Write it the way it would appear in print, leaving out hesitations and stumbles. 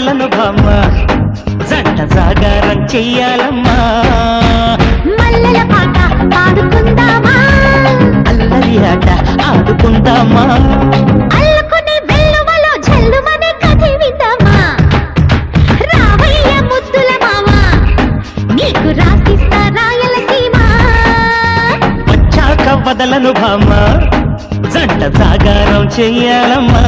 వదలను భామ జంట జాగారం చెయ్యాలమ్మా మల్లెల పాట పాడుకుందామా అల్లరి ఆట ఆడుకుందామా అల్లుకునే వెల్లువలో జల్లుమనే కథ విందామా రావయ్య ముద్దుల మామ నీకు రాసిస్తా రాయలసీమ వచ్చాక వదలను భామ జంట జాగారం చెయ్యాలమ్మా